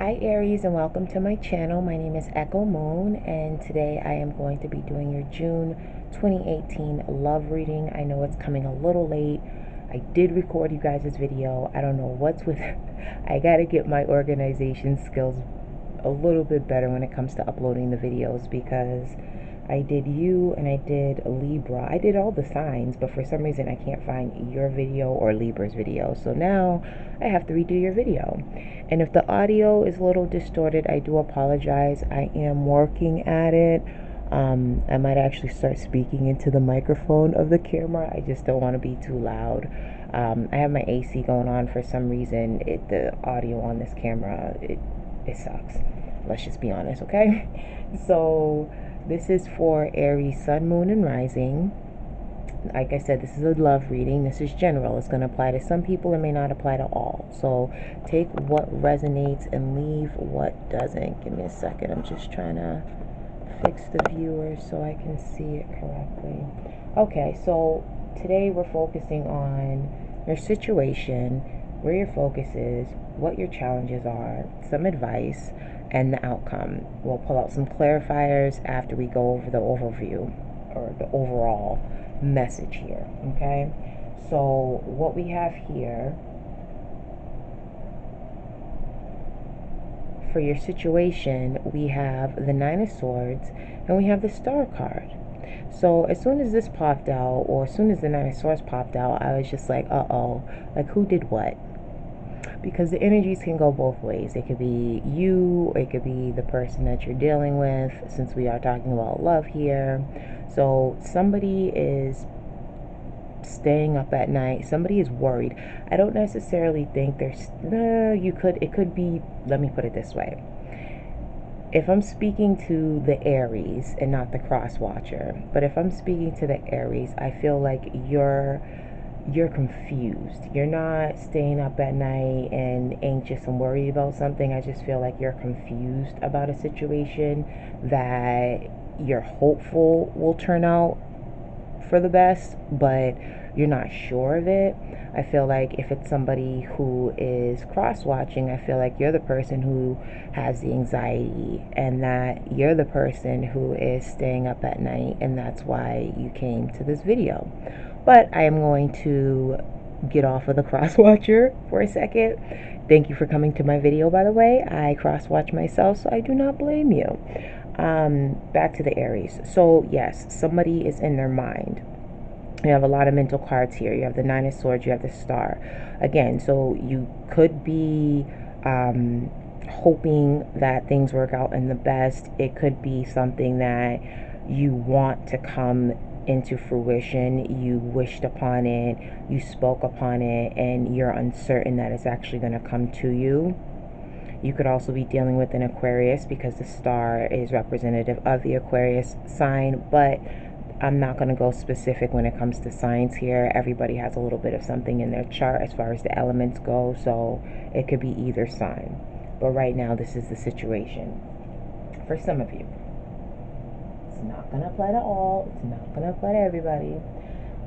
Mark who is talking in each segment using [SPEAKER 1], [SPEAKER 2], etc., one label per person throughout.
[SPEAKER 1] Hi Aries, and welcome to my channel. My name is Echo Moon, and today I am going to be doing your June 2018 love reading. I know it's coming a little late. I did record you guys this video. I don't know what's with I gotta get my organization skills a little bit better when it comes to uploading the videos, because I did you and I did Libra. I did all the signs, but for some reason I can't find your video or Libra's video. So now I have to redo your video. And if the audio is a little distorted, I do apologize. I am working at it. I might actually start speaking into the microphone of the camera. I just don't want to be too loud. I have my AC going on for some reason. The audio on this camera, it sucks. Let's just be honest, okay? So this is for Aries, Sun, Moon, and Rising. Like I said, this is a love reading. This is general. It's going to apply to some people. It may not apply to all. So take what resonates and leave what doesn't. Give me a second. I'm just trying to fix the viewer so I can see it correctly. Okay, so today we're focusing on your situation, where your focus is, what your challenges are, some advice, and the outcome. We'll pull out some clarifiers after we go over the overview or the overall message here. Okay, so what we have here for your situation, we have the Nine of Swords and we have the Star card. So as soon as this popped out, or as soon as the Nine of Swords popped out, I was just like, uh-oh, like who did what? Because the energies can go both ways. It could be you, it could be the person that you're dealing with, since we are talking about love here. So somebody is staying up at night. Somebody is worried. I don't necessarily think there's it could be, let me put it this way. If I'm speaking to the Aries and not the cross watcher, but if I'm speaking to the Aries, I feel like you're confused. You're not staying up at night and anxious and worried about something. I just feel like you're confused about a situation that you're hopeful will turn out for the best, but you're not sure of it. I feel like if it's somebody who is cross-watching, I feel like you're the person who has the anxiety, and that you're the person who is staying up at night, and that's why you came to this video. But I am going to get off of the cross-watcher for a second. Thank you for coming to my video, by the way. I cross-watch myself, so I do not blame you. Back to the Aries. So yes, somebody is in their mind. You have a lot of mental cards here. You have the Nine of Swords, you have the Star. Again, so you could be hoping that things work out in the best. It could be something that you want to come into fruition. You wished upon it, you spoke upon it, and you're uncertain that it's actually going to come to you. You could also be dealing with an Aquarius, because the Star is representative of the Aquarius sign, but I'm not going to go specific when it comes to signs here. Everybody has a little bit of something in their chart as far as the elements go, so it could be either sign. But right now, this is the situation for some of you. It's not going to apply to all. It's not going to apply to everybody.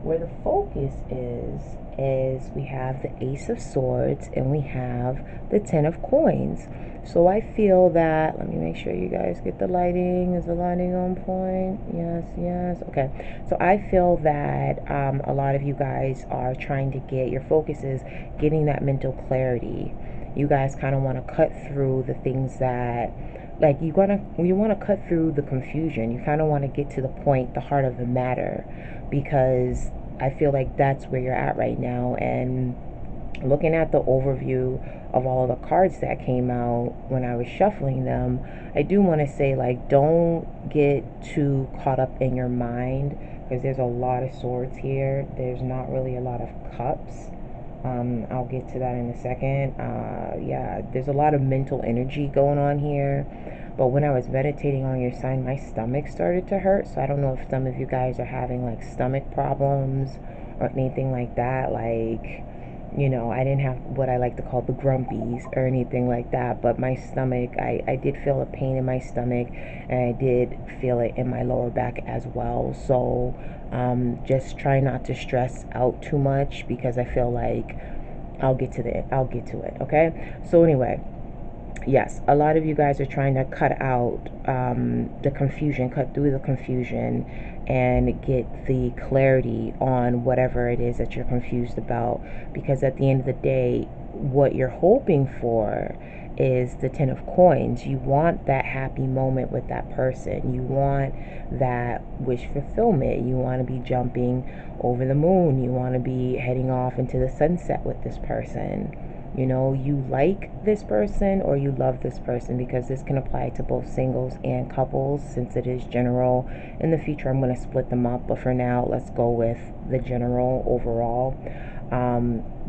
[SPEAKER 1] Where the focus is we have the Ace of Swords and we have the Ten of Coins. So I feel that, let me make sure you guys get the lighting. Is the lighting on point? Yes, yes. Okay. So I feel that a lot of you guys are trying to get, your focus is getting that mental clarity. You guys kind of want to cut through the things that, like, you want to cut through the confusion. You kind of want to get to the point, the heart of the matter, because I feel like that's where you're at right now. And looking at the overview of all the cards that came out when I was shuffling them, I do want to say, like, don't get too caught up in your mind, because there's a lot of swords here. There's not really a lot of cups. I'll get to that in a second. Yeah, there's a lot of mental energy going on here. But when I was meditating on your sign, my stomach started to hurt. So I don't know if some of you guys are having like stomach problems or anything like that. Like, you know, I didn't have what I like to call the grumpies or anything like that. But my stomach, I did feel a pain in my stomach, and I did feel it in my lower back as well. So just try not to stress out too much, because I feel like I'll get to it, okay? So anyway, Yes, a lot of you guys are trying to cut out the confusion, cut through the confusion, and get the clarity on whatever it is that you're confused about. Because at the end of the day, what you're hoping for is the Ten of Coins. You want that happy moment with that person. You want that wish fulfillment. You want to be jumping over the moon. You want to be heading off into the sunset with this person. You know, you like this person or you love this person, because this can apply to both singles and couples since it is general. In the future, I'm going to split them up, but for now, let's go with the general overall.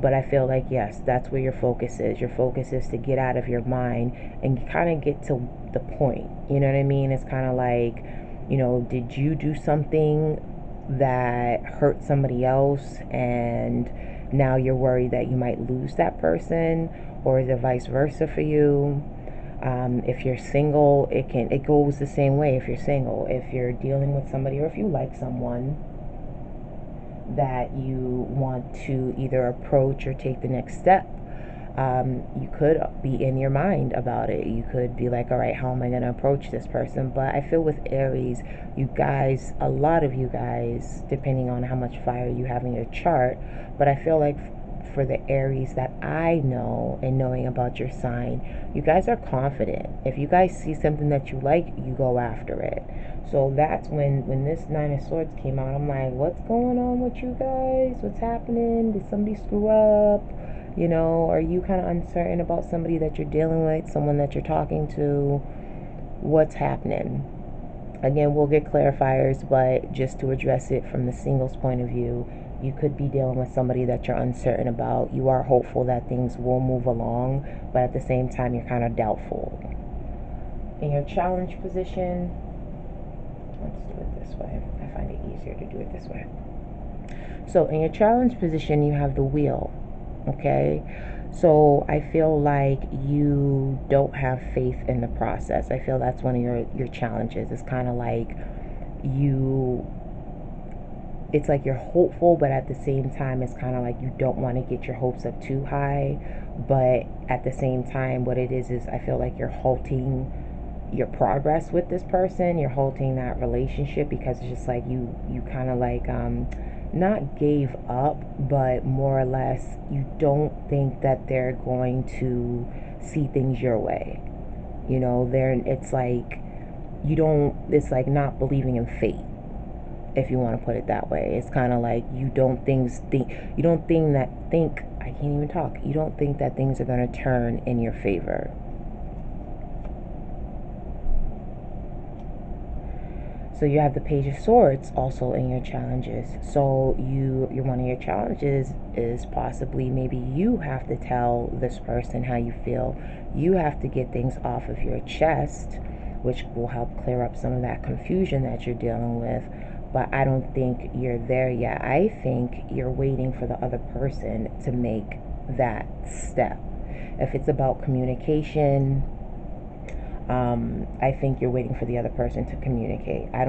[SPEAKER 1] But I feel like, yes, that's where your focus is. Your focus is to get out of your mind and kind of get to the point. You know what I mean? It's kind of like, you know, did you do something that hurt somebody else, and now you're worried that you might lose that person, or is it vice versa for you? If you're single, it goes the same way. If you're single, if you're dealing with somebody, or if you like someone that you want to either approach or take the next step, you could be in your mind about it. You could be like, all right, how am I going to approach this person? But I feel with Aries, you guys, a lot of you guys, depending on how much fire you have in your chart, but I feel like for the Aries that I know, and knowing about your sign, you guys are confident. If you guys see something that you like, you go after it. So that's when this Nine of Swords came out, I'm like, what's going on with you guys? What's happening? Did somebody screw up? You know, are you kind of uncertain about somebody that you're dealing with, someone that you're talking to? What's happening? Again, we'll get clarifiers, but just to address it from the singles point of view, you could be dealing with somebody that you're uncertain about. You are hopeful that things will move along, but at the same time, you're kind of doubtful. In your challenge position, let's do it this way. I find it easier to do it this way. So in your challenge position, you have the wheel. Okay, so I feel like you don't have faith in the process. I feel that's one of your challenges. It's kind of like you, it's like you're hopeful, but at the same time it's kind of like you don't want to get your hopes up too high. But at the same time, what it is I feel like you're halting your progress with this person. You're halting that relationship, because it's just like you kind of like not gave up, but more or less you don't think that they're going to see things your way. You know, they're, it's like you don't, it's like not believing in fate, if you want to put it that way. It's kind of like you don't think I can't even talk. You don't think that things are going to turn in your favor. So you have the Page of Swords also in your challenges. So your one of your challenges is possibly maybe you have to tell this person how you feel. You have to get things off of your chest, which will help clear up some of that confusion that you're dealing with. But I don't think you're there yet. I think you're waiting for the other person to make that step. If it's about communication, I think you're waiting for the other person to communicate. I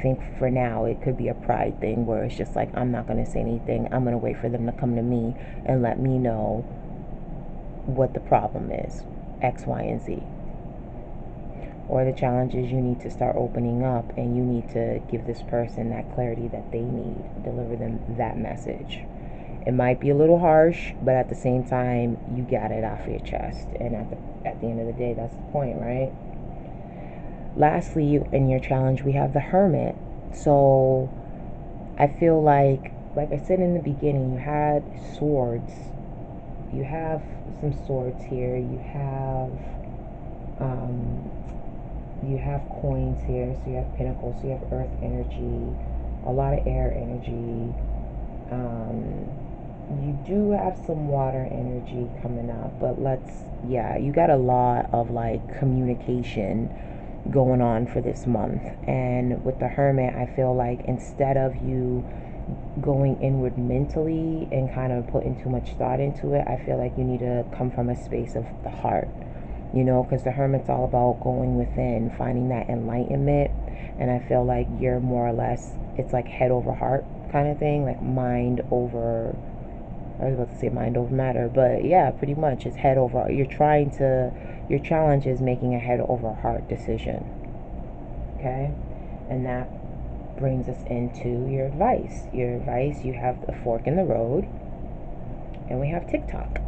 [SPEAKER 1] think for now it could be a pride thing where it's just like, I'm not going to say anything. I'm going to wait for them to come to me and let me know what the problem is, X, Y, and Z. Or the challenge is you need to start opening up and you need to give this person that clarity that they need, deliver them that message. It might be a little harsh, but at the same time, you got it off your chest. And at the end of the day, that's the point, right? Lastly, in your challenge, we have the Hermit. So I feel like I said in the beginning, you had swords. You have some swords here. Um, you have coins here. So you have pentacles. So you have earth energy, a lot of air energy. You do have some water energy coming up, but yeah, you got a lot of like communication going on for this month. And with the Hermit, I feel like instead of you going inward mentally and kind of putting too much thought into it, I feel like you need to come from a space of the heart, you know, because the Hermit's all about going within, finding that enlightenment. And I feel like you're more or less, it's like head over heart kind of thing, like mind over, I was about to say mind over matter, but yeah, pretty much it's head over. You're trying to Your challenge is making a head over heart decision. Okay? And that brings us into your advice. Your advice, you have a fork in the road, and we have TikTok.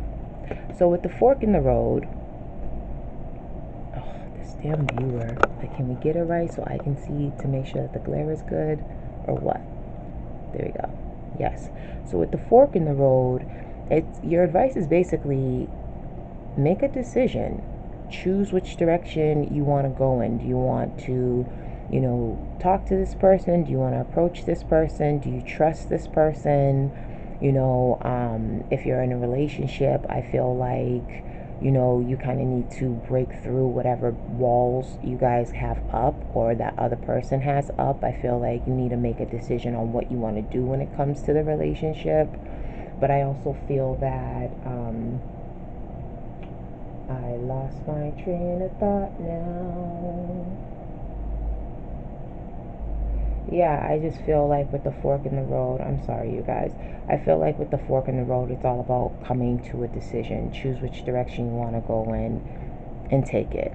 [SPEAKER 1] So with the fork in the road, oh, this damn viewer. Like, can we get it right so I can see to make sure that the glare is good, or what? There we go. Yes. So with the fork in the road, it's your advice is basically make a decision. Choose which direction you want to go in. Do you want to, talk to this person? Do you want to approach this person? Do you trust this person? If you're in a relationship, I feel like, you kind of need to break through whatever walls you guys have up or that other person has up. I feel like you need to make a decision on what you want to do when it comes to the relationship. But I also feel that, I lost my train of thought now. Yeah, I just feel like with the fork in the road, I'm sorry, you guys. I feel like with the fork in the road, it's all about coming to a decision. Choose which direction you want to go in and take it.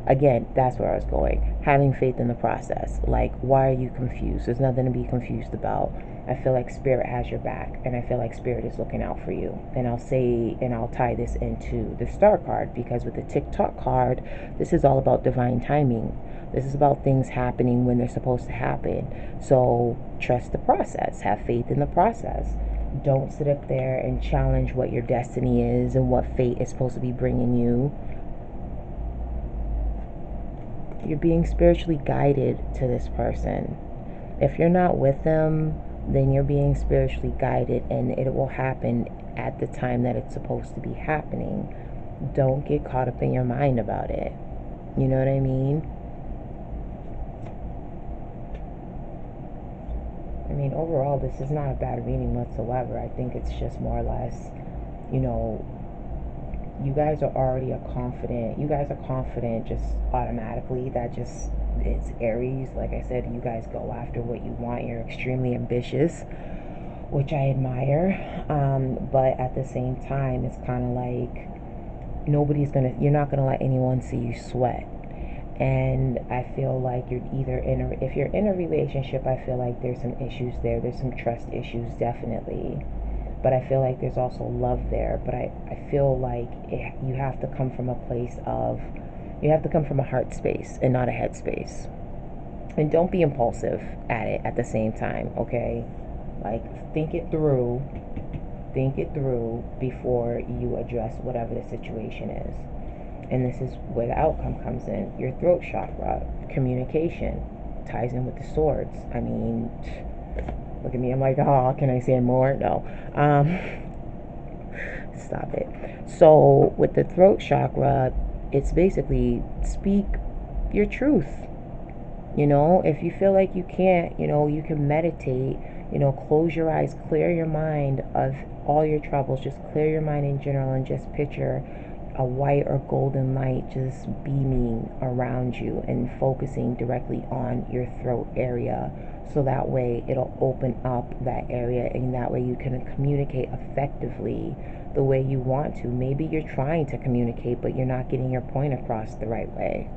[SPEAKER 1] Again, that's where I was going. Having faith in the process. Like, why are you confused? There's nothing to be confused about. I feel like Spirit has your back, and I feel like Spirit is looking out for you. And I'll tie this into the Star card, because with the TikTok card, this is all about divine timing. This is about things happening when they're supposed to happen. So trust the process. Have faith in the process. Don't sit up there and challenge what your destiny is and what fate is supposed to be bringing you. You're being spiritually guided to this person. If you're not with them, then you're being spiritually guided, and it will happen at the time that it's supposed to be happening. Don't get caught up in your mind about it. You know what I mean? Overall, this is not a bad reading whatsoever. I think it's just more or less, you guys are already you guys are confident just automatically. That just, it's Aries. Like I said, you guys go after what you want. You're extremely ambitious, which I admire. But at the same time, it's kind of like you're not gonna let anyone see you sweat. And I feel like if you're in a relationship, I feel like there's some issues there. There's some trust issues, definitely. But I feel like there's also love there. But I feel like you have to come from a heart space and not a head space. And don't be impulsive at it at the same time, okay? Like, think it through before you address whatever the situation is. And this is where the outcome comes in. Your throat chakra, communication, ties in with the swords. Look at me. I'm like, oh, can I say more? No. Stop it. So with the throat chakra, it's basically speak your truth. If you feel like you can't, you can meditate, close your eyes, clear your mind of all your troubles, just clear your mind in general, and just picture a white or golden light just beaming around you and focusing directly on your throat area. So that way it'll open up that area, and that way you can communicate effectively the way you want to. Maybe you're trying to communicate, but you're not getting your point across the right way.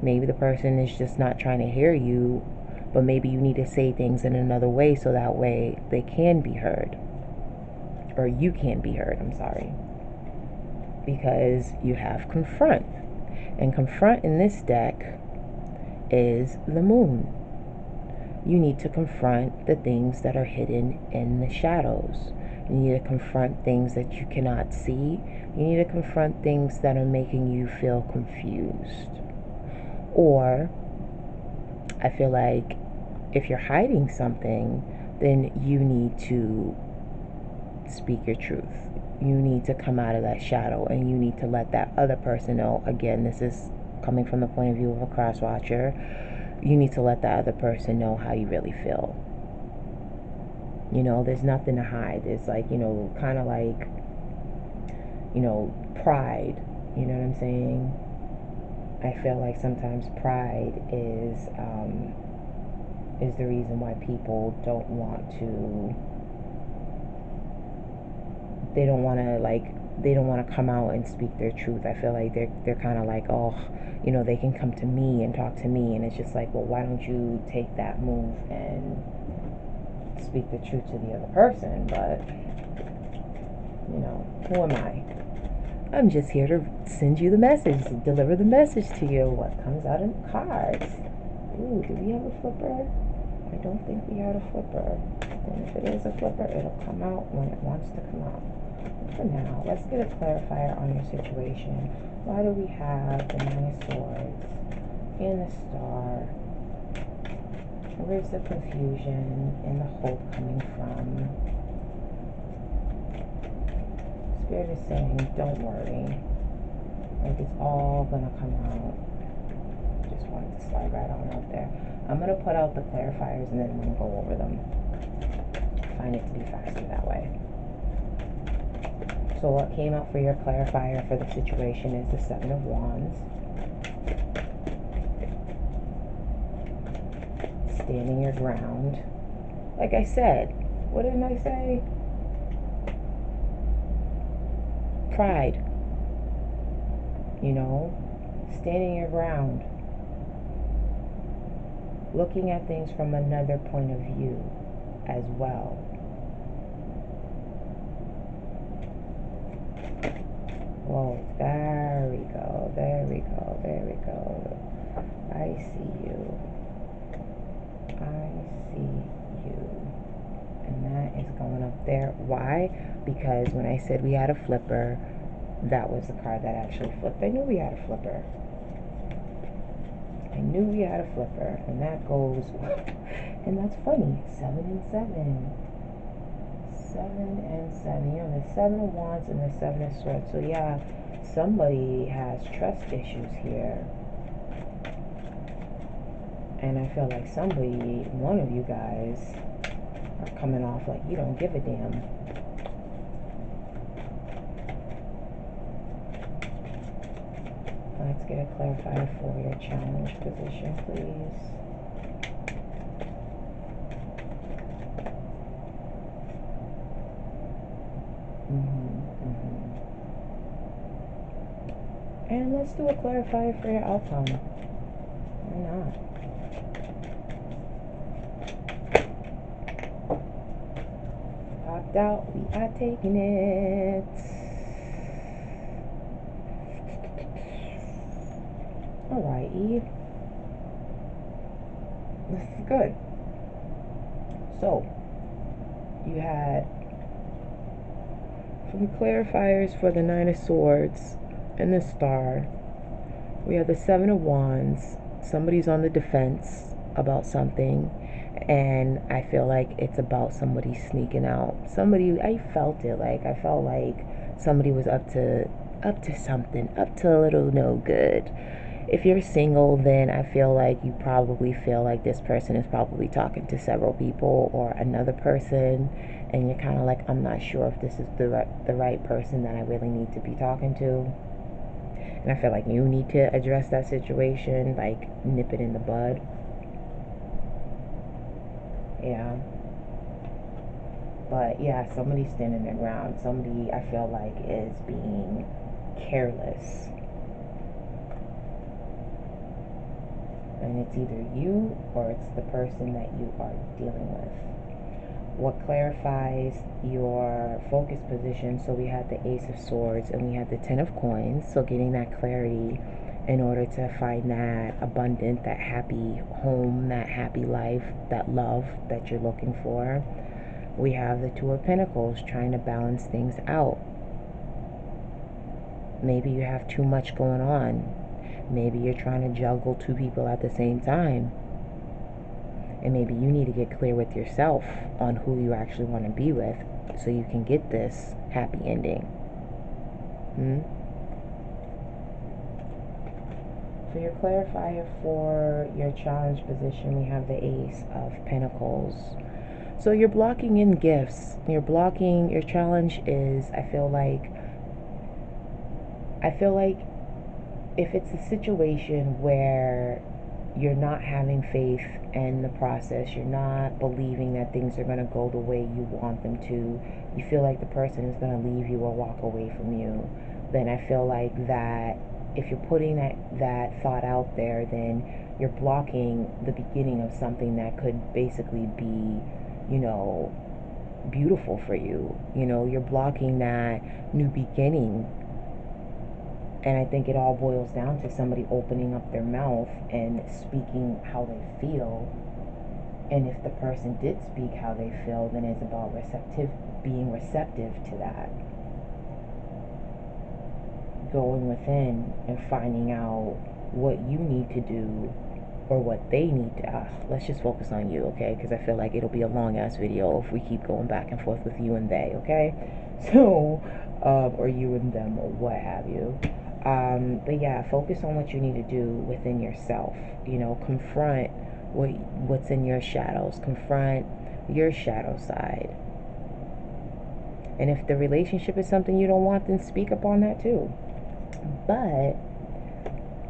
[SPEAKER 1] Maybe the person is just not trying to hear you, but maybe you need to say things in another way so that way they can be heard. Or you can be heard, I'm sorry. Because you have confront. And confront in this deck is the moon. You need to confront the things that are hidden in the shadows. You need to confront things that you cannot see. You need to confront things that are making you feel confused. Or, I feel like if you're hiding something, then you need to speak your truth. You need to come out of that shadow, and you need to let that other person know. Again, this is coming from the point of view of a cross watcher. You need to let that other person know how you really feel. There's nothing to hide. It's like, kind of like, pride. You know what I'm saying? I feel like sometimes pride is the reason why people don't want to, like, they don't want to come out and speak their truth. I feel like they're kind of like, oh, you know, they can come to me and talk to me, and it's just like, well, why don't you take that move and speak the truth to the other person? But you know, who am I? I'm just here to send you the message, deliver the message to you. What comes out in the cards? Ooh, do we have a flipper? I don't think we had a flipper. And if it is a flipper, it'll come out when it wants to come out. For now, let's get a clarifier on your situation. Why do we have the Nine of Swords and the Star? Where's the confusion and the hope coming from? Spirit is saying, don't worry. Like, it's all gonna come out. Just wanted to slide right on out there. I'm gonna put out the clarifiers and then I'm gonna go over them. I find it to be faster that way. So what came out for your clarifier for the situation is the Seven of Wands. Standing your ground. Like I said, what didn't I say? Pride. You know, standing your ground. Looking at things from another point of view as well. Whoa, there we go, there we go, there we go. I see you. I see you. And that is going up there. Why? Because when I said we had a flipper, that was the card that actually flipped. I knew we had a flipper. I knew we had a flipper. And that goes, and that's funny, 7 and 7. 7 and 7. You know, the 7 of Wands and the 7 of Swords. So yeah, somebody has trust issues here. And I feel like somebody, one of you guys, are coming off like you don't give a damn. Let's get a clarifier for your challenge position, please. And let's do a clarifier for your outcome. Why not? Popped out, we are taking it. Alright, Eve. This is good. So, you had for the clarifiers for the Nine of Swords and the Star, we have the Seven of Wands. Somebody's on the defense about something, and I feel like it's about somebody sneaking out. Somebody, I felt it. Like, I felt like somebody was up to something, up to a little no good. If you're single, then I feel like you probably feel like this person is probably talking to several people or another person, and you're kind of like, I'm not sure if this is the right person that I really need to be talking to. And I feel like you need to address that situation, like nip it in the bud. Yeah. But yeah, somebody's standing their ground. Somebody, I feel like, is being careless. And it's either you or it's the person that you are dealing with. What clarifies your focus position? So we had the Ace of Swords and we had the Ten of Coins. So getting that clarity in order to find that abundant, that happy home, that happy life, that love that you're looking for. We have the Two of Pentacles, trying to balance things out. Maybe you have too much going on. Maybe you're trying to juggle two people at the same time. And maybe you need to get clear with yourself on who you actually want to be with so you can get this happy ending. For your clarifier for your challenge position, we have the Ace of Pentacles. So you're blocking in gifts. You're blocking, your challenge is, I feel like if it's a situation where you're not having faith in the process. You're not believing that things are going to go the way you want them to. You feel like the person is going to leave you or walk away from you. Then I feel like that if you're putting that thought out there, then you're blocking the beginning of something that could basically be, you know, beautiful for you. You know, you're blocking that new beginning. And I think it all boils down to somebody opening up their mouth and speaking how they feel. And if the person did speak how they feel, then it's about being receptive to that. Going within and finding out what you need to do or what they need to. Let's just focus on you, okay? Because I feel like it'll be a long ass video if we keep going back and forth with you and they, okay? So, or you and them, or what have you. But yeah, focus on what you need to do within yourself. You know, confront what's in your shadows. Confront your shadow side. And if the relationship is something you don't want, then speak up on that too. But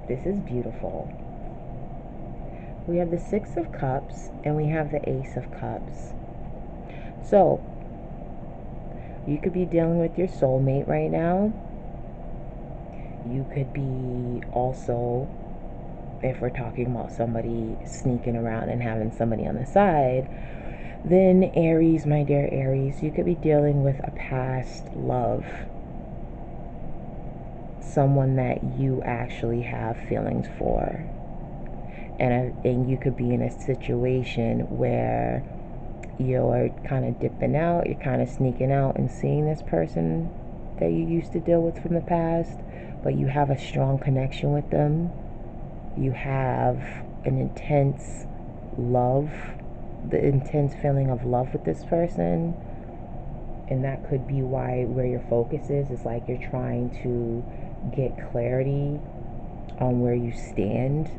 [SPEAKER 1] this is beautiful. We have the Six of Cups and we have the Ace of Cups. So, you could be dealing with your soulmate right now. You could be also, if we're talking about somebody sneaking around and having somebody on the side, then Aries, my dear Aries, you could be dealing with a past love. Someone that you actually have feelings for. And you could be in a situation where you're kind of dipping out, you're kind of sneaking out and seeing this person that you used to deal with from the past, but you have a strong connection with them. You have an intense love, the intense feeling of love with this person. And that could be where your focus is. It's like you're trying to get clarity on where you stand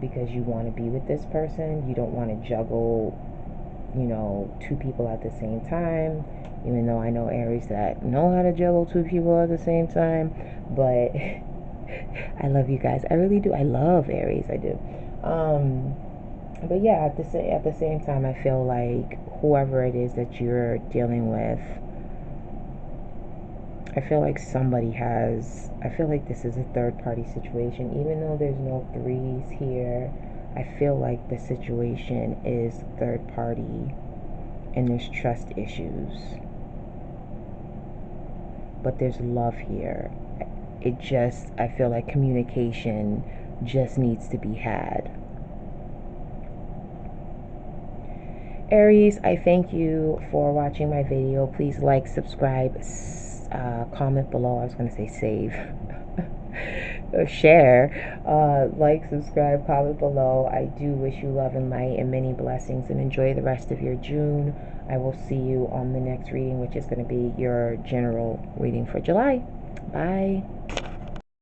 [SPEAKER 1] because you want to be with this person. You don't want to juggle, two people at the same time. Even though I know Aries that know how to juggle two people at the same time. But I love you guys. I really do. I love Aries. I do. But yeah, at the same time, I feel like whoever it is that you're dealing with, I feel like I feel like this is a third party situation. Even though there's no threes here, I feel like the situation is third party and there's trust issues. But there's love here. I feel like communication just needs to be had. Aries, I thank you for watching my video. Please like, subscribe, comment below. I was going to say save. Share. Like, subscribe, comment below. I do wish you love and light and many blessings, and enjoy the rest of your June. I will see you on the next reading, which is going to be your general reading for July. Bye.